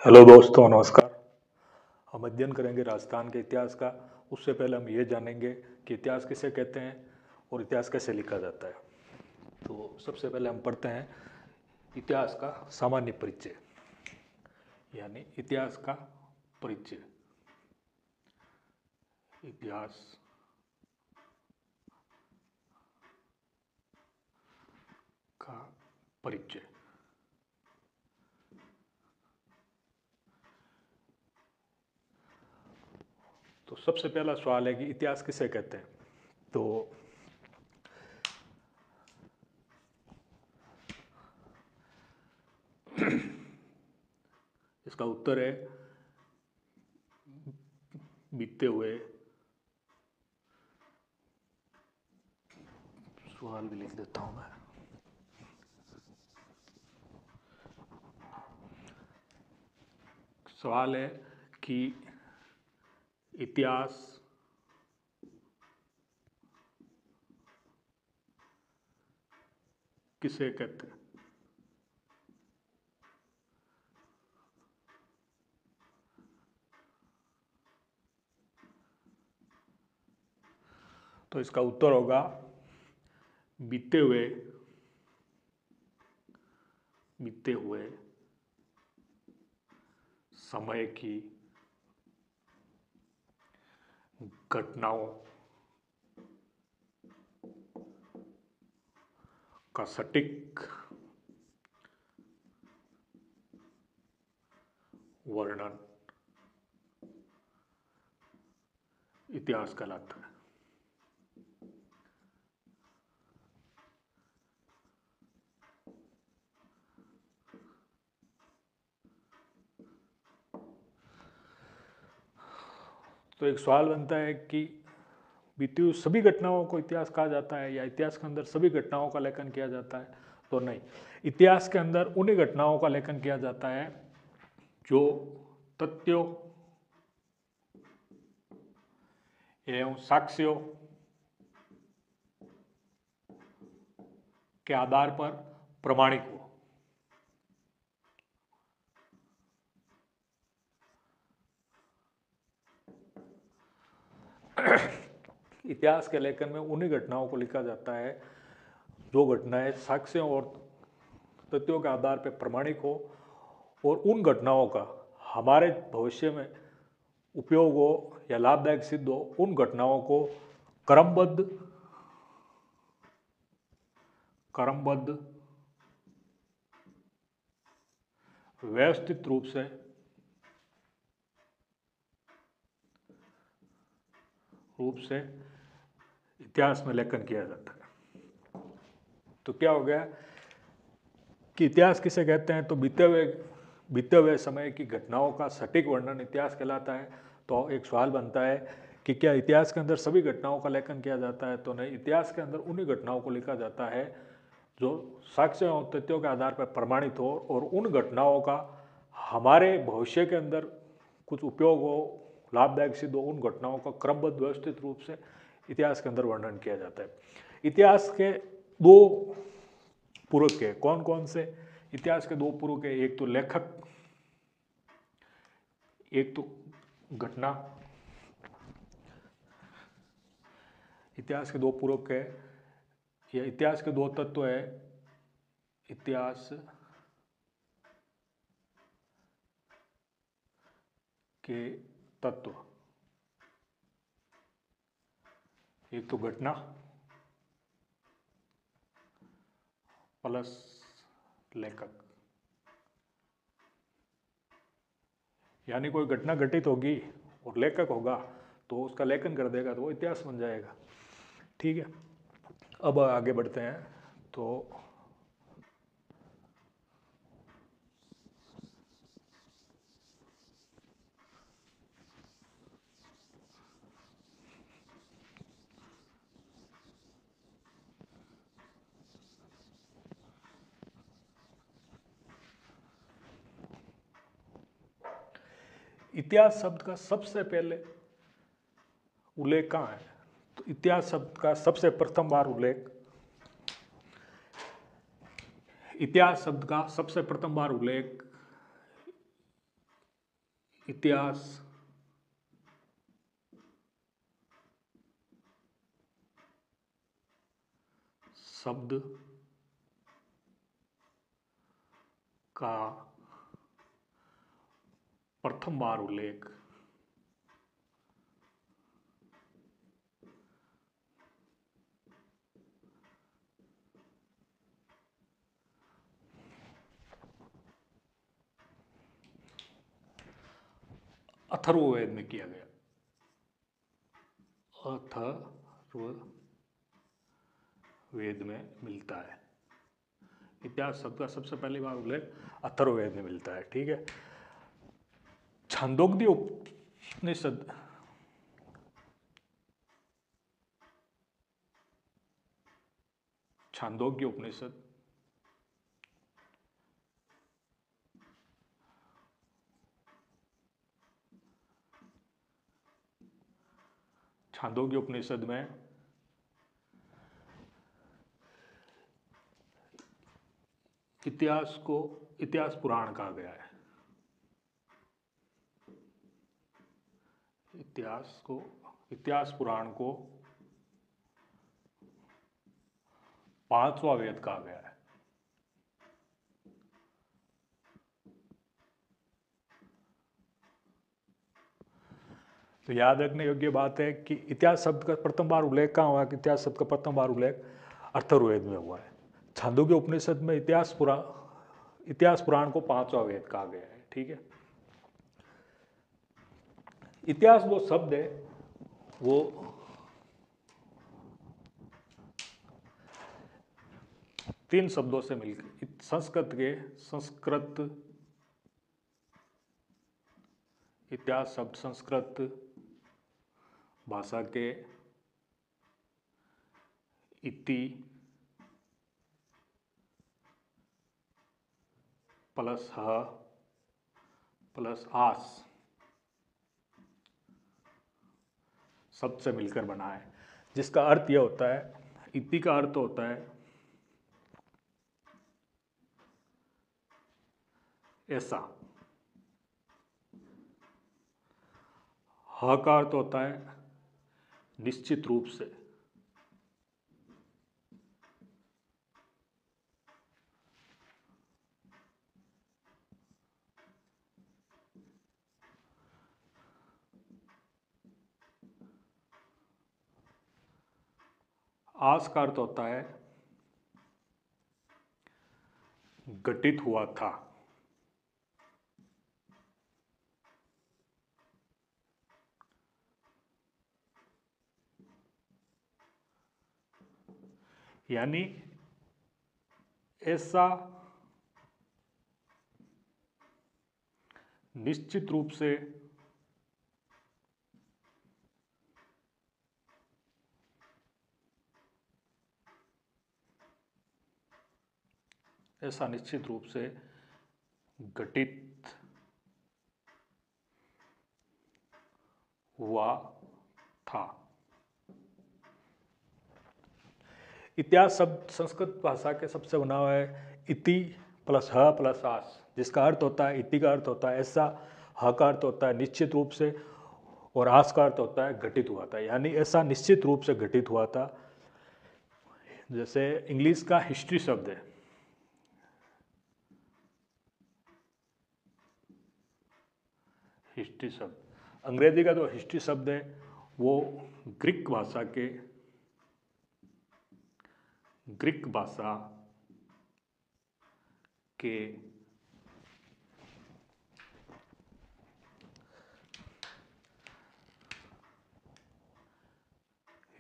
Hello दोस्तों, नमस्कार। हम अध्ययन करेंगे राजस्थान के इतिहास का। उससे पहले हम ये जानेंगे कि इतिहास किसे कहते हैं और इतिहास कैसे लिखा जाता है। तो सबसे पहले हम पढ़ते हैं इतिहास का सामान्य परिचय, यानी इतिहास का परिचय। इतिहास का परिचय। तो सबसे पहला सवाल है कि इतिहास किसे कहते हैं। तो इसका उत्तर है बीते हुए। सवाल भी लिख देता हूं मैं। सवाल है कि इतिहास किसे कहते हैं। तो इसका उत्तर होगा बीते हुए समय की घटनाओं का सटीक वर्णन इतिहास कहलाता है। तो एक सवाल बनता है कि बीती हुई सभी घटनाओं को इतिहास कहा जाता है या इतिहास के अंदर सभी घटनाओं का लेखन किया जाता है। तो नहीं, इतिहास के अंदर उन्हीं घटनाओं का लेखन किया जाता है जो तथ्यों एवं साक्ष्यों के आधार पर प्रमाणिक हो। इतिहास के लेखन में उन्हीं घटनाओं को लिखा जाता है जो घटनाएं साक्ष्यों और तथ्यों के आधार पर प्रमाणिक हो और उन घटनाओं का हमारे भविष्य में उपयोग हो या लाभदायक सिद्ध हो। उन घटनाओं को क्रमबद्ध व्यवस्थित रूप से इतिहास में लेखन किया जाता है। तो क्या हो गया कि इतिहास किसे कहते हैं। तो बीते हुए समय की घटनाओं का सटीक वर्णन इतिहास कहलाता है। तो एक सवाल बनता है कि क्या इतिहास के अंदर सभी घटनाओं का लेखन किया जाता है। तो नहीं, इतिहास के अंदर उन्हीं घटनाओं को लिखा जाता है जो साक्ष्यों और तथ्यों के आधार पर प्रमाणित हो और उन घटनाओं का हमारे भविष्य के अंदर कुछ उपयोग हो, लाभदायक सिद्ध हो। उन घटनाओं का क्रमबद्ध व्यवस्थित रूप से इतिहास के अंदर वर्णन किया जाता है। इतिहास के दो पूरक है। कौन कौन से इतिहास के दो पूरक है। एक तो लेखक, एक तो घटना। इतिहास के दो पूरक है या इतिहास के दो तत्व है। इतिहास के तत्व, एक तो घटना प्लस लेखक। यानी कोई घटना घटित होगी और लेखक होगा तो उसका लेखन कर देगा तो वो इतिहास बन जाएगा। ठीक है, अब आगे बढ़ते हैं। तो इतिहास शब्द का सबसे पहले उल्लेख कहाँ है। तो इतिहास शब्द का सबसे प्रथम बार उल्लेख, इतिहास शब्द का सबसे प्रथम बार उल्लेख इतिहास शब्द का प्रथम बार उल्लेख अथर्ववेद में किया गया। अथर्ववेद में मिलता है। इतिहास शब्द का सबसे पहली बार उल्लेख अथर्ववेद में मिलता है। ठीक है। छांदोग्य उपनिषद छांदोग्य उपनिषद छांदोग्य उपनिषद में इतिहास को इतिहास पुराण कहा गया है। इतिहास पुराण को पांचवा वेद कहा गया है। तो याद रखने योग्य बात है कि इतिहास शब्द का प्रथम बार उल्लेख कहाँ हुआ? कि इतिहास शब्द का प्रथम बार उल्लेख अथर्ववेद में हुआ है। छांदोग्य उपनिषद में इतिहास पुराण को पांचवा वेद कहा गया है। ठीक है। इतिहास वो शब्द है, वो तीन शब्दों से मिलकर संस्कृत इतिहास शब्द संस्कृत भाषा के इति प्लस ह प्लस आस शब्द से मिलकर बना है, जिसका अर्थ यह होता है, इति का अर्थ होता है ऐसा, ह का अर्थ होता है निश्चित रूप से, आस का अर्थ होता है घटित हुआ था। यानी ऐसा निश्चित रूप से घटित हुआ था। इतिहास शब्द संस्कृत भाषा के शब्द से बना हुआ है इति प्लस ह प्लस आस, जिसका अर्थ होता है, इति का अर्थ होता है ऐसा, ह का अर्थ होता है निश्चित रूप से, और आस का अर्थ होता है घटित हुआ था। यानी ऐसा निश्चित रूप से घटित हुआ था। जैसे इंग्लिश का हिस्ट्री शब्द है, हिस्ट्री शब्द, अंग्रेजी का जो हिस्ट्री शब्द है वो ग्रीक भाषा के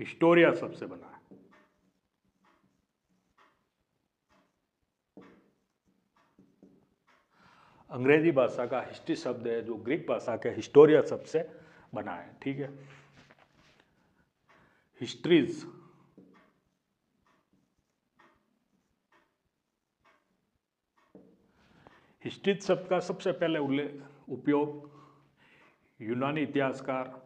हिस्टोरिया शब्द से बना है। अंग्रेजी भाषा का हिस्ट्री शब्द है जो ग्रीक भाषा के हिस्टोरिया शब्द से बना है। ठीक है। हिस्ट्रीज हिस्ट्रीज शब्द का सबसे पहले उपयोग यूनानी इतिहासकार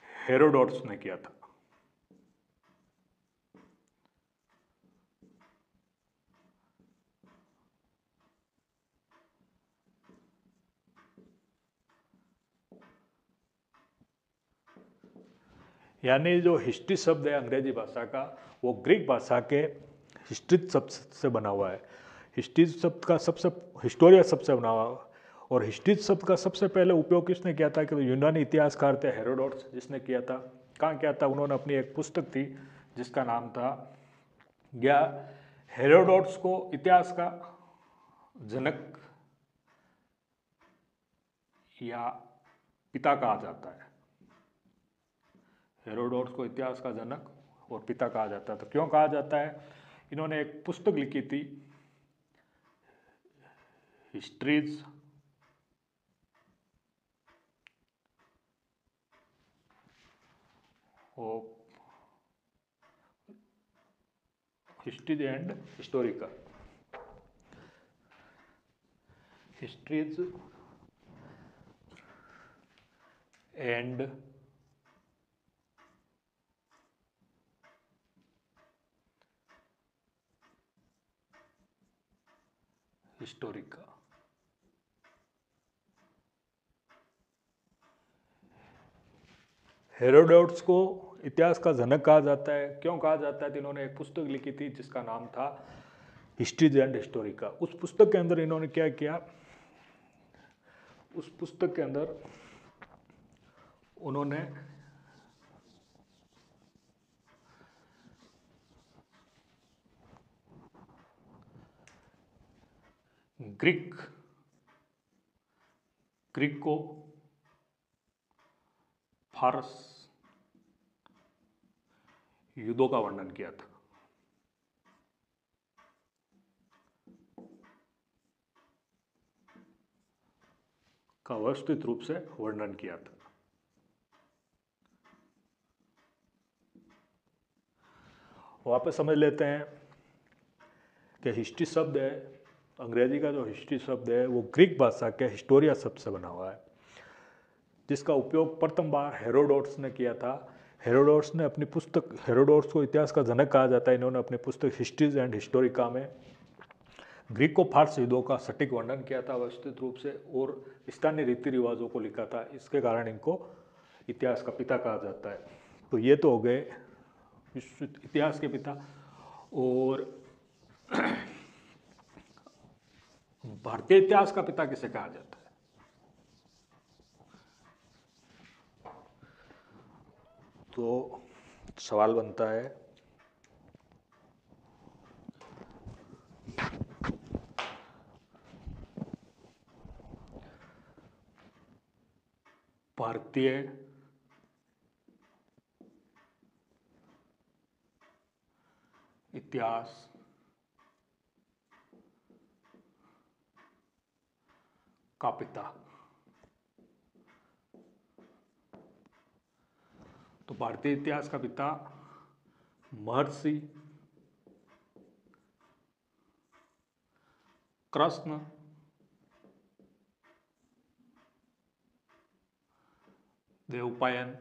हेरोडोटस ने किया था। यानी जो हिस्ट्री शब्द है अंग्रेजी भाषा का, वो ग्रीक भाषा के हिस्ट्री शब्द से बना हुआ है। हिस्ट्री शब्द का हिस्टोरिया शब्द से बना हुआ है। और हिस्ट्री शब्द का सबसे पहले उपयोग किसने किया था? कि यूनानी इतिहासकार थे हेरोडोटस, जिसने किया था। कहाँ किया था? उन्होंने अपनी एक पुस्तक थी जिसका नाम था, या हेरोडोटस को इतिहास का जनक या पिता कहा जाता है। हेरोडोटस को इतिहास का जनक और पिता कहा जाता है। तो क्यों कहा जाता है? इन्होंने एक पुस्तक लिखी थी, histories of histories and Historica, histories and Historica. Herodotus को इतिहास का जनक कहा जाता है। क्यों कहा जाता है? तो इन्होंने एक पुस्तक लिखी थी जिसका नाम था हिस्ट्रीज एंड हिस्टोरिका। उस पुस्तक के अंदर इन्होंने क्या किया? उस पुस्तक के अंदर उन्होंने ग्रीक को फारस युद्धों का वर्णन किया था। का व्यवस्थित रूप से वर्णन किया था। वापस समझ लेते हैं कि हिस्ट्री शब्द है, अंग्रेजी का जो हिस्ट्री शब्द है वो ग्रीक भाषा के हिस्टोरिया शब्द से बना हुआ है, जिसका उपयोग प्रथम बार हेरोडोटस ने किया था। हेरोडोटस ने अपनी पुस्तक, हेरोडोटस को इतिहास का जनक कहा जाता है, इन्होंने अपनी पुस्तक हिस्ट्रीज एंड हिस्टोरिका में ग्रीक को फारस युद्धों का सटीक वर्णन किया था व्यवस्थित रूप से, और स्थानीय रीति रिवाजों को लिखा था। इसके कारण इनको इतिहास का पिता कहा जाता है। तो ये तो हो गए विश्व इतिहास के पिता। और भारतीय इतिहास का पिता किसे कहा जाता है? तो सवाल बनता है, भारतीय इतिहास का पिता। तो भारतीय इतिहास का पिता महर्षि कृष्ण देवपायन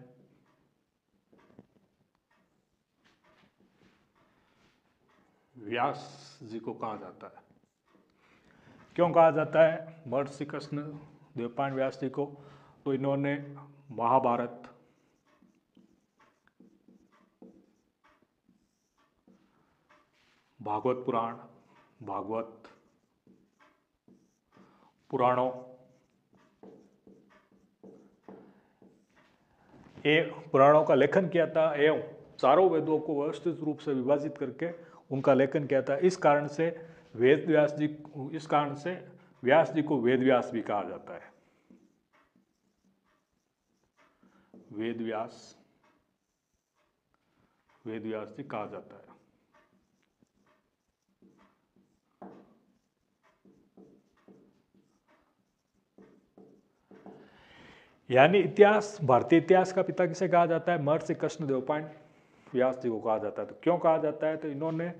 व्यास जी को कहा जाता है। क्यों कहा जाता है महर्षि कृष्ण देवपायन व्यास जी को? तो इन्होंने महाभारत, भागवत पुराण, भागवत पुराणों पुराणों का लेखन किया था, एवं चारों वेदों को व्यवस्थित रूप से विभाजित करके उनका लेखन किया था। इस कारण से व्यास जी को वेद व्यास भी कहा जाता है। वेद व्यास जी कहा जाता है। यानी इतिहास, भारतीय इतिहास का पिता किसे कहा जाता है? महर्षि कृष्ण देवपायन व्यास जी को कहा जाता है। तो क्यों कहा जाता है? तो इन्होंने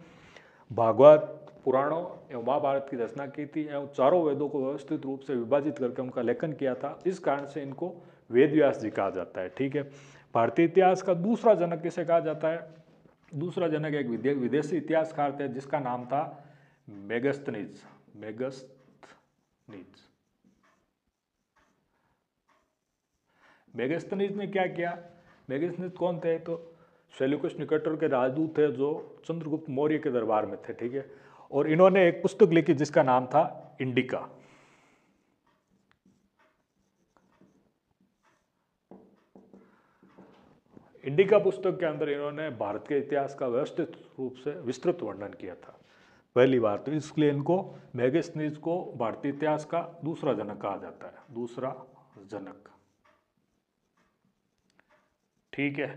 भागवत पुराणों एवं महाभारत की रचना की थी, एवं चारों वेदों को व्यवस्थित रूप से विभाजित करके उनका लेखन किया था। इस कारण से इनको वेद व्यास जी कहा जाता है। ठीक है। भारतीय इतिहास का दूसरा जनक किसे कहा जाता है? दूसरा जनक एक विदेशी इतिहासकार थे जिसका नाम था मेगस्थनीज। मेगस्थनीज ने क्या किया? मेगस्थनीज कौन थे? तो सेल्यूकस निकेटर के राजदूत थे जो चंद्रगुप्त मौर्य के दरबार में थे, ठीक है। और इन्होंने एक पुस्तक लिखी जिसका नाम था इंडिका। इंडिका पुस्तक के अंदर इन्होंने भारत के इतिहास का व्यवस्थित रूप से विस्तृत वर्णन किया था पहली बार। तो इसलिए इनको मेगस्थनीज को भारतीय इतिहास का दूसरा जनक कहा जाता है, दूसरा जनक, ठीक है।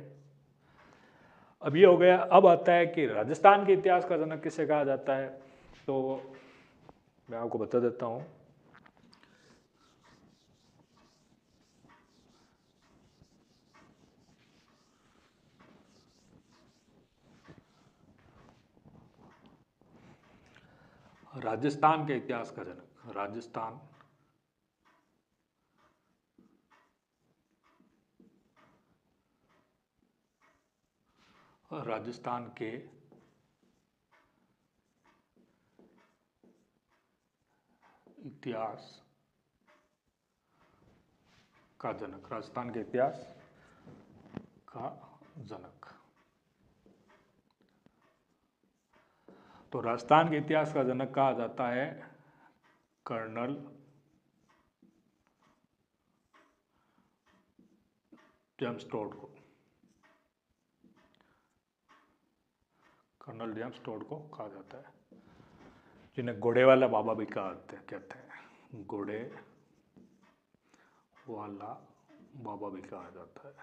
अब ये हो गया। अब आता है कि राजस्थान के इतिहास का जनक किसे कहा जाता है, तो मैं आपको बता देता हूं। राजस्थान के इतिहास का जनक, राजस्थान राजस्थान के इतिहास का जनक, राजस्थान के इतिहास का जनक। तो राजस्थान के इतिहास का जनक कहा जाता है कर्नल जेम्स टोड को। कर्नल जेम्स टोड को कहा जाता है, जिन्हें घोड़े वाला बाबा भी कहते हैं, घोड़े वाला बाबा भी कहा जाता है।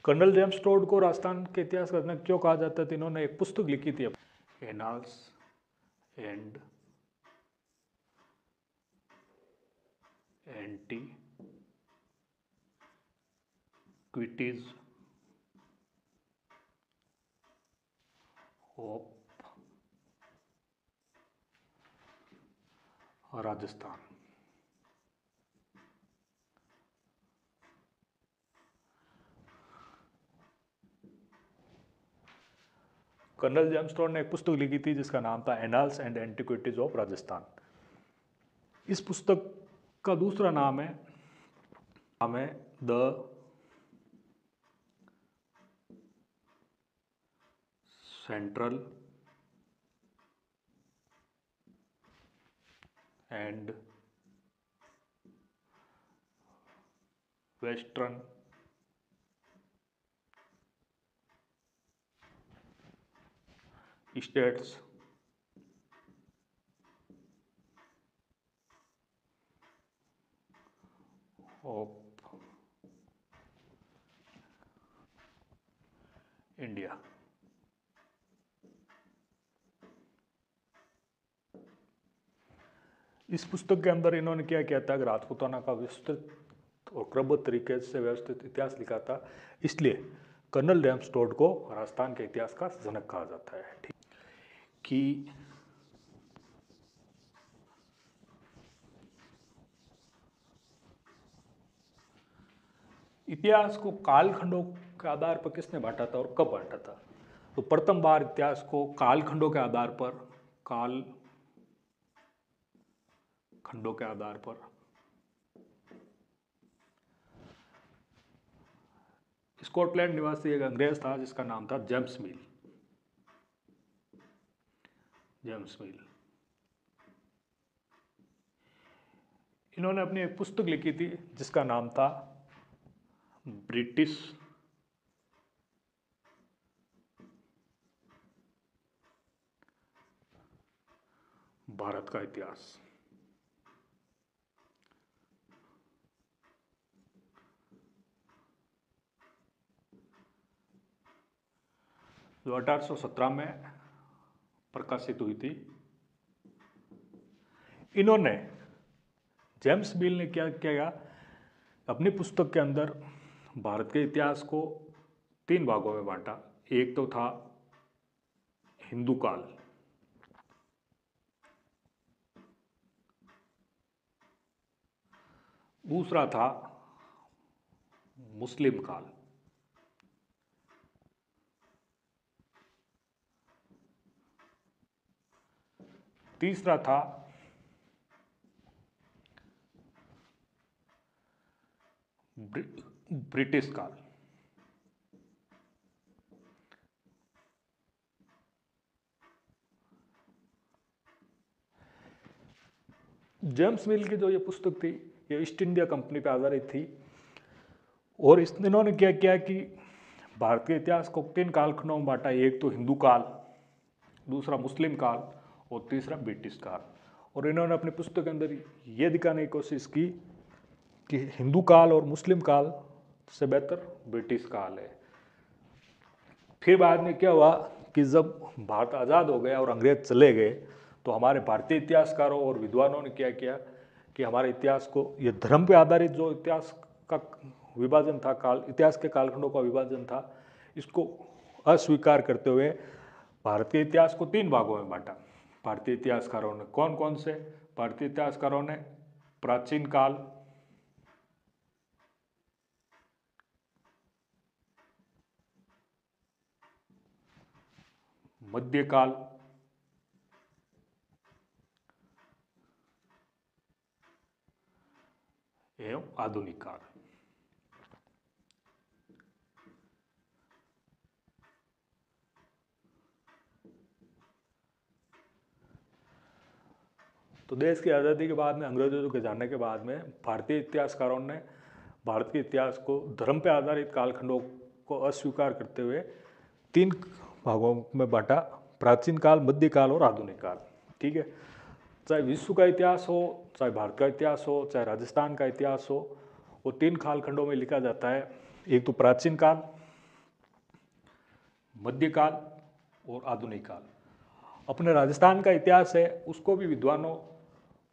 कर्नल जेम्स टोड को राजस्थान के इतिहास का जनक क्यों कहा जाता है? तो इन्होंने एक पुस्तक लिखी थी, annals and antiquities of Rajasthan. Colonel James Tod ने एक पुस्तक लिखी थी जिसका नाम था annals and antiquities of Rajasthan. इस पुस्तक का दूसरा नाम है the central and western states of India. इस पुस्तक के अंदर इन्होंने क्या किया था कि राजपूताना का विस्तृत और क्रमबद्ध तरीके से व्यवस्थित इतिहास लिखा था, इसलिए कर्नल जेम्स टोड को राजस्थान के इतिहास का जनक कहा जाता है। ठीक कि इतिहास को कालखंडों के आधार पर किसने बांटा था और कब बांटा था? तो प्रथम बार इतिहास को कालखंडों के आधार पर स्कॉटलैंड निवासी एक अंग्रेज था जिसका नाम था जेम्स मिल। इन्होंने अपनी एक पुस्तक लिखी थी जिसका नाम था ब्रिटिश भारत का इतिहास। जो 1817 में प्रकाशित हुई थी। इन्होंने जेम्स मिल ने क्या किया, अपनी पुस्तक के अंदर भारत के इतिहास को 3 भागों में बांटा। एक तो था हिंदू काल, दूसरा था मुस्लिम काल, तीसरा था ब्रिटिश काल। जेम्स मिल की जो ये पुस्तक थी ये ईस्ट इंडिया कंपनी पर आधारित थी और इन्होंने क्या किया कि भारतीय इतिहास को 3 कालखंडों में बांटा। एक तो हिंदू काल, दूसरा मुस्लिम काल और तीसरा ब्रिटिश काल। और इन्होंने अपनी पुस्तक के अंदर ये दिखाने की कोशिश की कि हिंदू काल और मुस्लिम काल से बेहतर ब्रिटिश काल है। फिर बाद में क्या हुआ कि जब भारत आज़ाद हो गया और अंग्रेज चले गए तो हमारे भारतीय इतिहासकारों और विद्वानों ने क्या किया कि हमारे इतिहास को, ये धर्म पे आधारित जो इतिहास का विभाजन था, काल इतिहास के कालखंडों का विभाजन था, इसको अस्वीकार करते हुए भारतीय इतिहास को 3 भागों में बांटा। भारतीय इतिहासकारों ने कौन कौन से? भारतीय इतिहासकारों ने प्राचीन काल, मध्यकाल एवं आधुनिक काल। तो देश की आज़ादी के बाद में, अंग्रेजों के जाने के बाद में, भारतीय इतिहासकारों ने भारत के इतिहास को धर्म पर आधारित कालखंडों को अस्वीकार करते हुए 3 भागों में बांटा। प्राचीन काल, मध्यकाल और आधुनिक काल। ठीक है, चाहे विश्व का इतिहास हो, चाहे भारत का इतिहास हो, चाहे राजस्थान का इतिहास हो, वो 3 कालखंडों में लिखा जाता है। एक तो प्राचीन काल, मध्यकाल और आधुनिक काल। अपने राजस्थान का इतिहास है उसको भी विद्वानों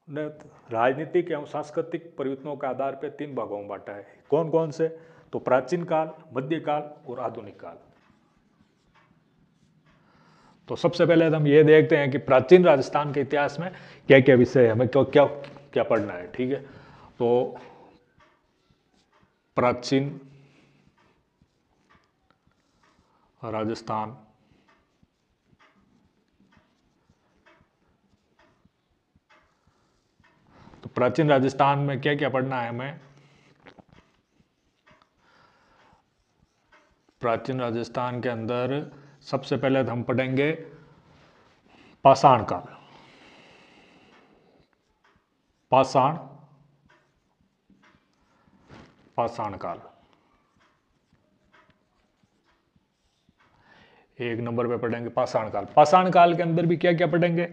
ने राजनीतिक एवं सांस्कृतिक परिवर्तनों के आधार पर 3 भागों में बांटा है। कौन कौन से? तो प्राचीन काल, मध्यकाल और आधुनिक काल। तो सबसे पहले हम ये देखते हैं कि प्राचीन राजस्थान के इतिहास में क्या क्या विषय हमें क्या क्या क्या पढ़ना है। ठीक है, तो प्राचीन राजस्थान, तो प्राचीन राजस्थान में क्या क्या पढ़ना है हमें? प्राचीन राजस्थान के अंदर सबसे पहले हम पढ़ेंगे पाषाण काल। पाषाण काल 1 नंबर पे पढ़ेंगे पाषाण काल। पाषाण काल के अंदर भी क्या क्या पढ़ेंगे?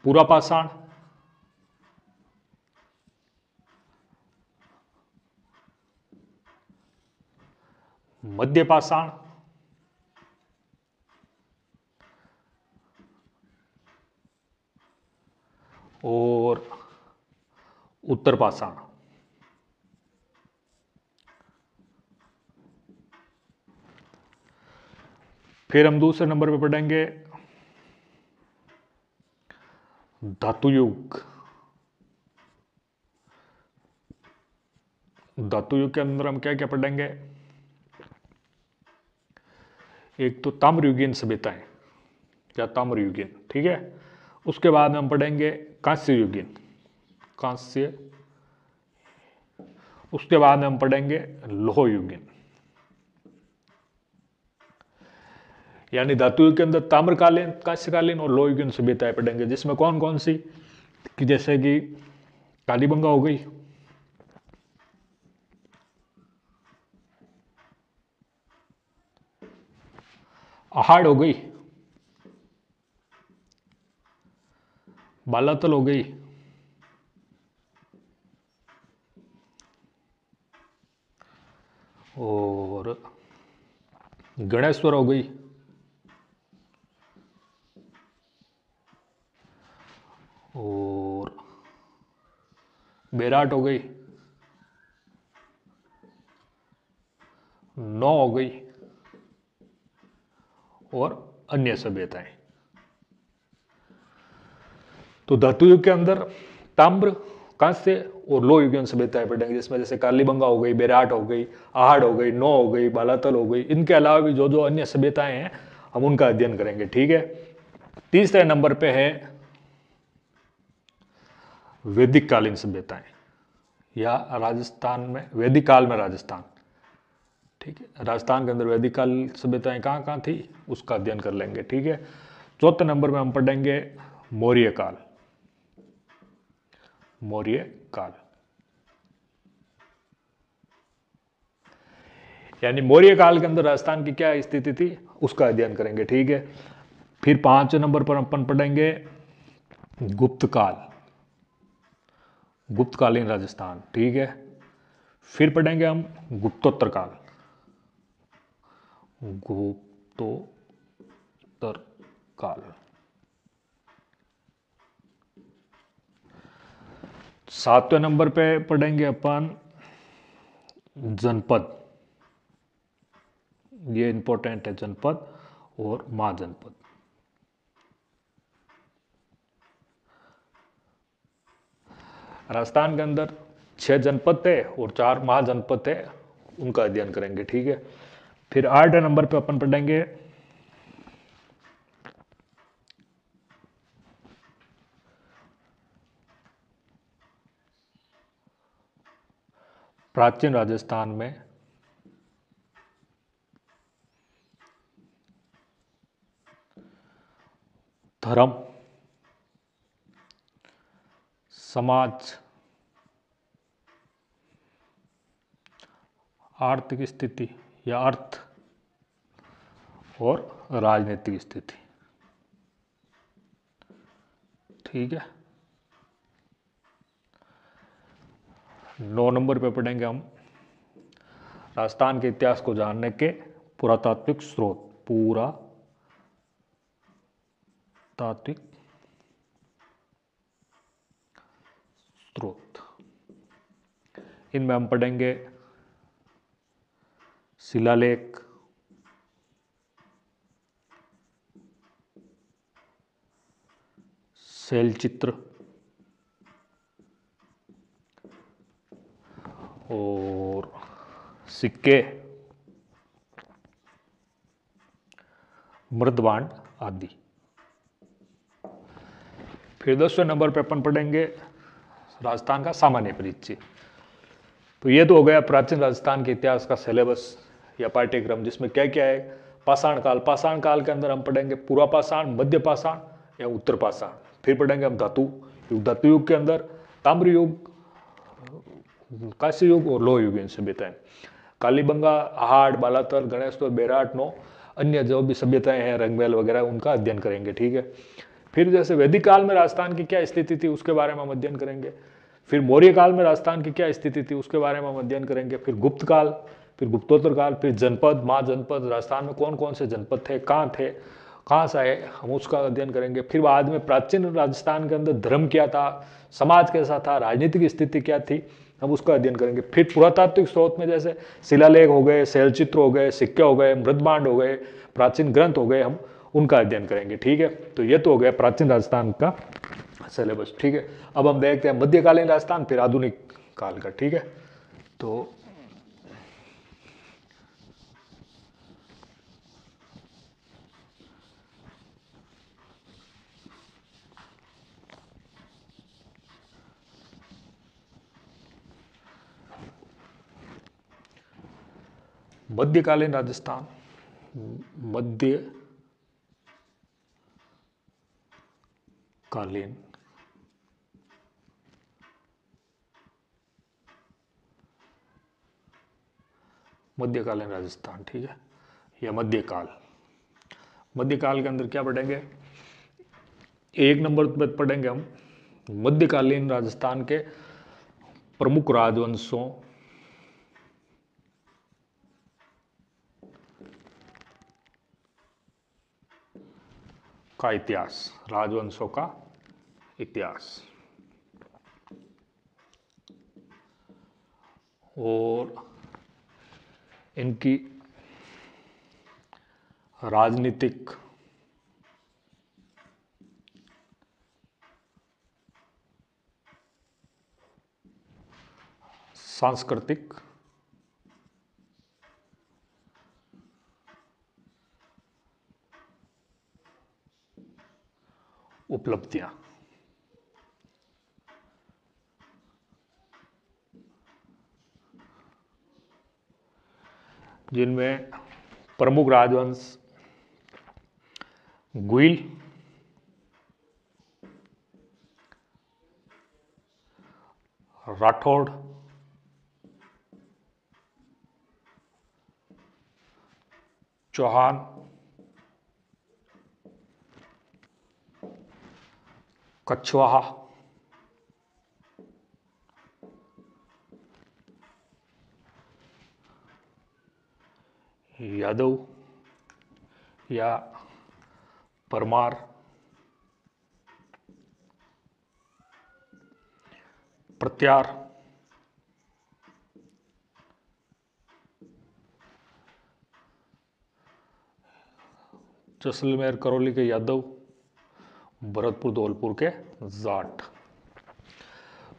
पूरा पाषाण, मध्य पाषाण और उत्तर पाषाण। फिर हम दूसरे नंबर पे पढ़ेंगे धातु युग। धातु युग के अंदर हम क्या क्या पढ़ेंगे? एक तो ताम्रयुगीन सभ्यताएं या ताम्रयुगीन। ठीक है, उसके बाद में हम पढ़ेंगे कांस्य युगीन, कांस्य। उसके बाद में हम पढ़ेंगे लोह युगीन। यानी धातु युग के अंदर ताम्रकालीन, कांस्यकालीन और लोह युगीन सभ्यताएं पढ़ेंगे, जिसमें कौन कौन सी? कि जैसे कि कालीबंगा हो गई, आहड़ हो गई, बालातल हो गई, और गणेश्वर हो गई, और बेराट हो गई, नौ हो गई और अन्य सभ्यताएं। तो धातु युग के अंदर ताम्र, कांस्य और लोह युगीन सभ्यताएं पढ़ेंगे, जिसमें जैसे कालीबंगा हो गई, बेराट हो गई, आहड़ हो गई, नौ हो गई, बालातल हो गई। इनके अलावा भी जो जो अन्य सभ्यताएं हैं हम उनका अध्ययन करेंगे। ठीक है, तीसरे नंबर पे है वैदिक कालीन सभ्यताएं या राजस्थान में वैदिक काल में राजस्थान, ठीक है। राजस्थान के अंदर वैदिक काल सभ्यताएं कहाँ कहाँ थी उसका अध्ययन कर लेंगे, ठीक है। चौथे नंबर में हम पढ़ेंगे मौर्य काल। मौर्य काल यानी मौर्य काल के अंदर राजस्थान की क्या स्थिति थी उसका अध्ययन करेंगे, ठीक है। फिर 5 नंबर पर अपन पढ़ेंगे गुप्त काल, गुप्तकालीन राजस्थान, ठीक है। फिर पढ़ेंगे हम गुप्तोत्तर काल, गुप्तोत्तर काल। 7वें नंबर पे पढ़ेंगे अपन जनपद, ये इंपॉर्टेंट है, जनपद और महाजनपद। राजस्थान के अंदर 6 जनपद थे और 4 महाजनपद थे, उनका अध्ययन करेंगे, ठीक है। फिर 8वें नंबर पे अपन पढ़ेंगे प्राचीन राजस्थान में धर्म, समाज, आर्थिक स्थिति या अर्थ और राजनीतिक स्थिति, ठीक है। 9 नंबर पे पढ़ेंगे हम राजस्थान के इतिहास को जानने के पुरातात्विक स्रोत, पुरातात्विक स्रोत। इनमें हम पढ़ेंगे शिलालेख, शैलचित्र और सिक्के, मृदभांड आदि। फिर 10वें नंबर पर अपन पढ़ेंगे राजस्थान का सामान्य परिचय। तो ये तो हो गया प्राचीन राजस्थान के इतिहास का सिलेबस या पाठ्यक्रम, जिसमें क्या क्या है। पाषाण काल, पाषाण काल के अंदर हम पढ़ेंगे पूर्वा पाषाण, मध्य पाषाण या उत्तर पाषाण। फिर पढ़ेंगे हम धातु युग, धातु युग के अंदर ताम्र युग, कांस्य युग और लोह युग सभ्यताएं। कालीबंगा, आहड़, बालातर, गणेशपुर, बेराट, नो अन्य जो भी सभ्यताएं हैं, रंगमहल वगैरह, उनका अध्ययन करेंगे, ठीक है। फिर जैसे वैदिक काल में राजस्थान की क्या स्थिति थी उसके बारे में हम अध्ययन करेंगे। फिर मौर्य काल में राजस्थान की क्या स्थिति थी उसके बारे में हम अध्ययन करेंगे। फिर गुप्त काल, फिर गुप्तोत्तर काल, फिर जनपद, महाजनपद, राजस्थान में कौन कौन से जनपद थे, कहाँ से आए, हम उसका अध्ययन करेंगे। फिर बाद में प्राचीन राजस्थान के अंदर धर्म क्या था, समाज कैसा था, राजनीतिक स्थिति क्या थी, हम उसका अध्ययन करेंगे। फिर पुरातात्विक स्रोत में जैसे शिलालेख हो गए, शैलचित्र हो गए, सिक्के हो गए, मृदभांड हो गए, प्राचीन ग्रंथ हो गए, हम उनका अध्ययन करेंगे, ठीक है। तो ये तो हो गया प्राचीन राजस्थान का सिलेबस, ठीक है। अब हम देखते हैं मध्यकालीन राजस्थान, फिर आधुनिक काल का, ठीक है। तो मध्यकालीन राजस्थान, मध्यकालीन मध्यकालीन राजस्थान, ठीक है, या मध्यकाल। मध्यकाल के अंदर क्या पढ़ेंगे, 1 नंबर पर पढ़ेंगे हम मध्यकालीन राजस्थान के प्रमुख राजवंशों का इतिहास, राजवंशों का इतिहास और इनकी राजनीतिक, सांस्कृतिक उपलब्धियां। जिनमें प्रमुख राजवंश गुइल, राठौड़, चौहान, कछवाहा, यादव या परमार, प्रत्यार, जैसलमेर करौली के यादव, भरतपुर धौलपुर के जाट।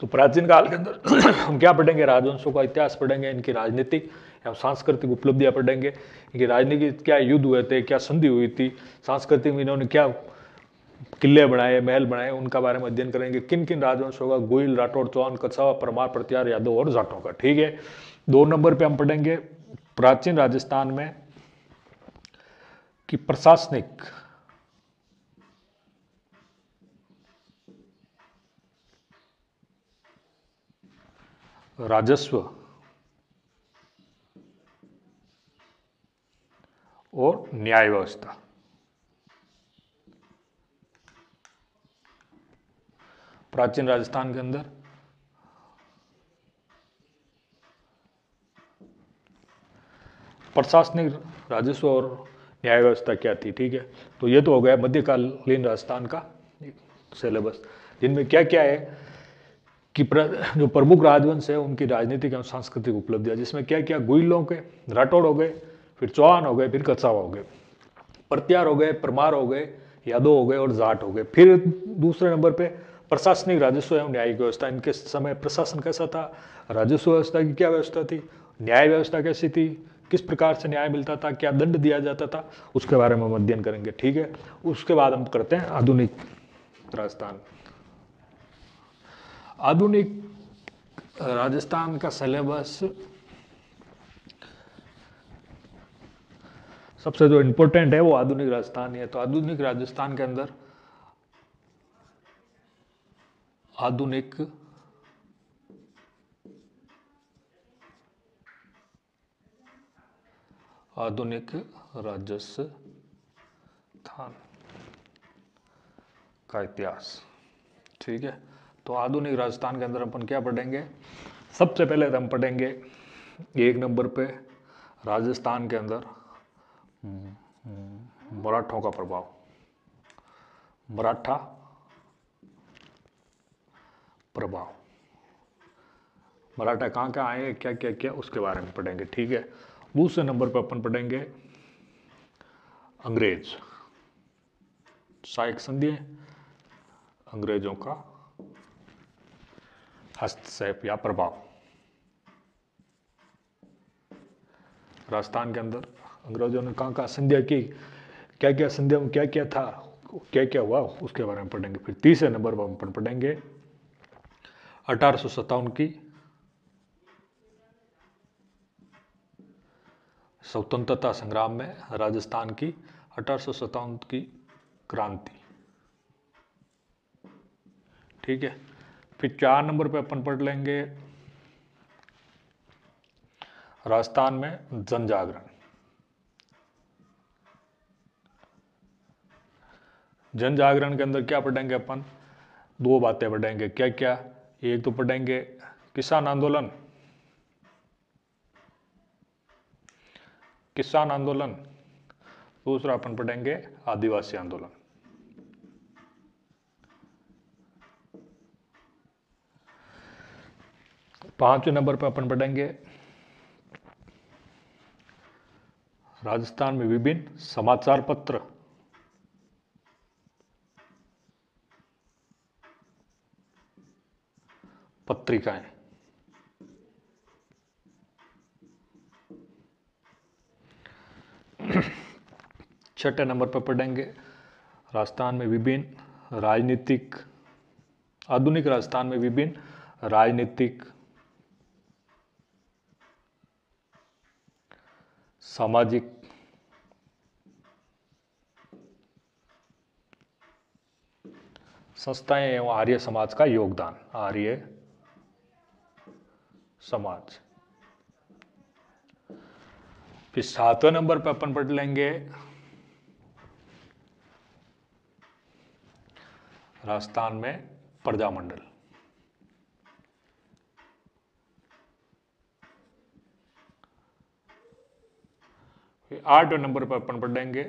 तो प्राचीन काल के अंदर हम क्या पढ़ेंगे? राजवंशों का इतिहास पढ़ेंगे, इनकी राजनीतिक या सांस्कृतिक उपलब्धियां पढ़ेंगे, इनकी राजनीतिक क्या युद्ध हुए थे, क्या संधि हुई थी, सांस्कृतिक में इन्होंने क्या किले बनाए, महल बनाए, उनका बारे में अध्ययन करेंगे। किन किन राजवंशों का? गुइल, राठौड़, चौहान, कछवाहा, परमार, प्रत्यार, यादव और जाटों का। ठीक है। 2 नंबर पे हम पढ़ेंगे प्राचीन राजस्थान में कि प्रशासनिक राजस्व और न्याय व्यवस्था। प्राचीन राजस्थान के अंदर प्रशासनिक राजस्व और न्याय व्यवस्था क्या थी। ठीक है। तो ये तो हो गया मध्यकालीन राजस्थान का सिलेबस, जिनमें क्या क्या है कि जो प्रमुख राजवंश है उनकी राजनीतिक एवं सांस्कृतिक उपलब्धियां, जिसमें क्या क्या? गुइलों के, राठौड़ हो गए, फिर चौहान हो गए, फिर कछवाहा हो गए, प्रत्यार हो गए, परमार हो गए, यादव हो गए और जाट हो गए। फिर दूसरे नंबर पे प्रशासनिक राजस्व एवं न्यायिक व्यवस्था। इनके समय प्रशासन कैसा था, राजस्व व्यवस्था की क्या व्यवस्था थी, न्याय व्यवस्था कैसी थी, किस प्रकार से न्याय मिलता था, क्या दंड दिया जाता था, उसके बारे में हम अध्ययन करेंगे। ठीक है। उसके बाद हम करते हैं आधुनिक राजस्थान। आधुनिक राजस्थान का सिलेबस सबसे जो इम्पोर्टेंट है वो आधुनिक राजस्थान है। तो आधुनिक राजस्थान के अंदर आधुनिक राजस्थान का इतिहास। ठीक है। तो आधुनिक राजस्थान के अंदर अपन क्या पढ़ेंगे? सबसे पहले हम पढ़ेंगे 1 नंबर पे राजस्थान के अंदर मराठों का प्रभाव। मराठा प्रभाव, मराठा कहाँ कहाँ आए, क्या क्या क्या, उसके बारे में पढ़ेंगे। ठीक है। दूसरे नंबर पर अपन पढ़ेंगे अंग्रेज, सहायक संधि, अंग्रेजों का हस्तक्षेप या प्रभाव। राजस्थान के अंदर अंग्रेजों ने कहाँ कहाँ संधियां की, क्या क्या संधियों में क्या क्या था, क्या क्या हुआ, उसके बारे में पढ़ेंगे। फिर तीसरे नंबर पर अपन पढ़ेंगे 1857 की स्वतंत्रता संग्राम में राजस्थान की 1857 की क्रांति। ठीक है। फिर 4 नंबर पे अपन पढ़ लेंगे राजस्थान में जन जागरण। जन जागरण के अंदर क्या पढ़ेंगे अपन? 2 बातें पढ़ेंगे। क्या क्या? एक तो पढ़ेंगे किसान आंदोलन, किसान आंदोलन, दूसरा अपन पढ़ेंगे आदिवासी आंदोलन। पांचवें नंबर पर अपन पढ़ेंगे राजस्थान में विभिन्न समाचार पत्र, पत्रिकाएं। छठे नंबर पर पढ़ेंगे राजस्थान में विभिन्न राजनीतिक, आधुनिक राजस्थान में विभिन्न राजनीतिक सामाजिक संस्थाएं एवं आर्य समाज का योगदान, आर्य समाज। फिर 7वें नंबर पे अपन पढ़ लेंगे राजस्थान में प्रजामंडल। फिर 8वें नंबर पर अपन पढ़ेंगे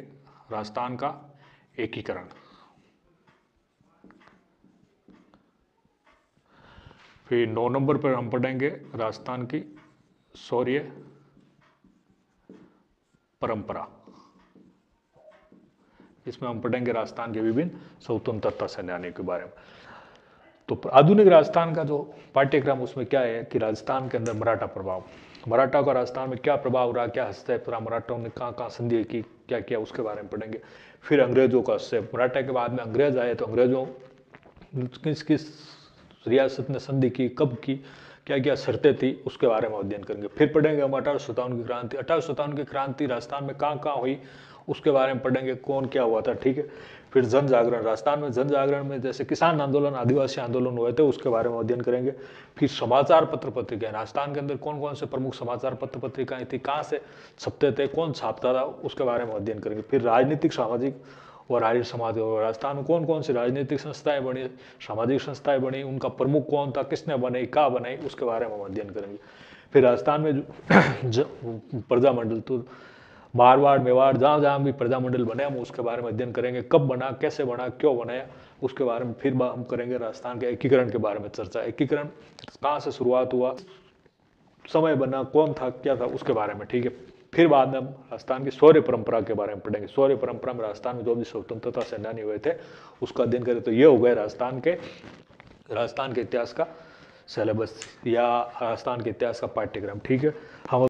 राजस्थान का एकीकरण। फिर 9 नंबर पर हम पढ़ेंगे राजस्थान की शौर्य परंपरा। इसमें हम पढ़ेंगे राजस्थान के विभिन्न स्वतंत्रता सेनानियों के बारे में। तो आधुनिक राजस्थान का जो पाठ्यक्रम उसमें क्या है कि राजस्थान के अंदर मराठा प्रभाव, मराठा का राजस्थान में क्या प्रभाव रहा, क्या हस्तक्षेप रहा, मराठों ने कहाँ कहाँ संधि की, क्या किया, उसके बारे में पढ़ेंगे। फिर अंग्रेजों का हस्तक्षेप, मराठा के बाद में अंग्रेज आए तो अंग्रेजों किस किस रियासत ने संधि की, कब की, क्या क्या शर्तें थी, उसके बारे में अध्ययन करेंगे। फिर पढ़ेंगे हम 1857 की क्रांति। 1857 की क्रांति राजस्थान में कहाँ कहाँ हुई उसके बारे में पढ़ेंगे, कौन क्या हुआ था, ठीक है। फिर जन जागरण, राजस्थान में जन जागरण में जैसे किसान आंदोलन, आदिवासी आंदोलन हुए थे, उसके बारे में अध्ययन करेंगे। फिर समाचार पत्र पत्रिकाएं, राजस्थान के अंदर कौन कौन से प्रमुख समाचार पत्र पत्रिकाएं थी, कहाँ से छपते थे, कौन छापता था, उसके बारे में अध्ययन करेंगे। फिर राजनीतिक, सामाजिक और आर्य समाज, और राजस्थान में कौन कौन सी राजनीतिक संस्थाएं बनी, सामाजिक संस्थाएं बनी, उनका प्रमुख कौन था, किसने बनाई, कहाँ बनाई, उसके बारे में हम अध्ययन करेंगे। फिर राजस्थान में प्रजामंडल, तो मारवाड़, मेवाड़, जहाँ जहाँ भी प्रजामंडल बने हम उसके बारे में अध्ययन करेंगे। कब बना, कैसे बना, क्यों बनाया, उसके बारे में फिर हम करेंगे। राजस्थान के एकीकरण के बारे में चर्चा, एकीकरण कहाँ से शुरुआत हुआ, समय बना, कौन था, क्या था, उसके बारे में, ठीक है। फिर बाद में हम राजस्थान की शौर्य परंपरा के बारे में पढ़ेंगे। शौर्य परंपरा में राजस्थान में जो भी स्वतंत्रता सेनानी हुए थे उसका अध्ययन करें। तो ये हो गए राजस्थान के इतिहास का सिलेबस या राजस्थान के इतिहास का पाठ्यक्रम, ठीक है। हम